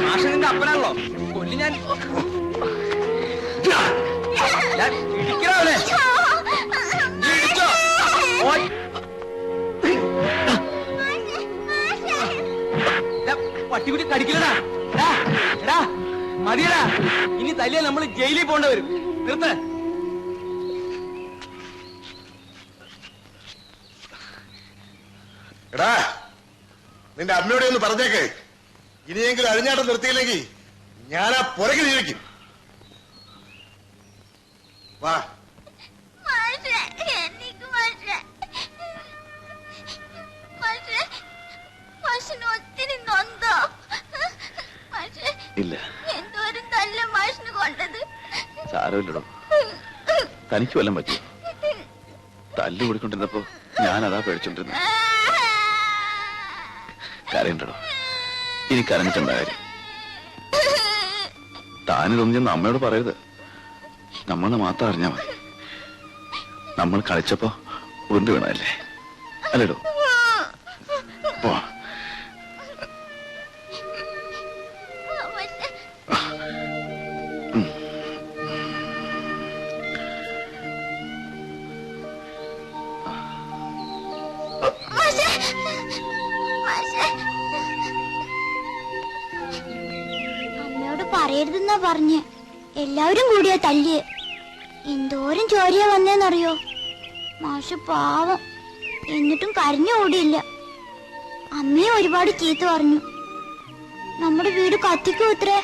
മാഷിന്റെ അപ്പനാണല്ലോ കൊല്ലി ഞാൻ ഇടിക്കണവനെ പട്ടിക്കുട്ടി കടിക്കില്ലടാ. മതിയടാ, ഇനി തല്ലിയാ നമ്മൾ ജയിലിൽ പോണ്ട വരും. നിർത്ത്. എടാ, നിന്റെ അമ്മയോടെ ഒന്ന് പറഞ്ഞേക്ക്, ഇനിയെങ്കിലും അഴിഞ്ഞാട്ടം നിർത്തിയില്ലെങ്കിൽ ഞാനാ പുറകെ ജീവിക്കും. വാ. ഒത്തിരി നൊന്തോ? ഇല്ല, എന്തോരം തല്ല മാഷിന് കൊണ്ടത്. സാരമില്ലടോ, തനിക്ക് വല്ലതും പറ്റി? തല്ലു കൂടിക്കൊണ്ടിരുന്നപ്പോ ഞാനതാ പേടിച്ചോണ്ടിരുന്നു. കരയണ്ടടോ, ഇനി കരഞ്ഞിട്ടുണ്ട കാര്യം. താനിതൊന്നും അമ്മയോട് പറയരുത്. നമ്മളെ മാത്രം അറിഞ്ഞാ മതി. നമ്മൾ കളിച്ചപ്പോ ഉരുണ്ട് വീണല്ലേ, അല്ലേടോ? പോ. അമ്മയോട് പറയരുതെന്നാ പറഞ്ഞ്. എല്ലാവരും കൂടിയാ തല്ലിയെ. എന്തോരം ചോരയാ വന്നേന്നറിയോ? മാഷ് പാവം, എന്നിട്ടും കരഞ്ഞു ഓടിയില്ല. അമ്മയെ ഒരുപാട് ചീത്ത പറഞ്ഞു. നമ്മുടെ വീട് കത്തിക്കൂ ഇത്രേ.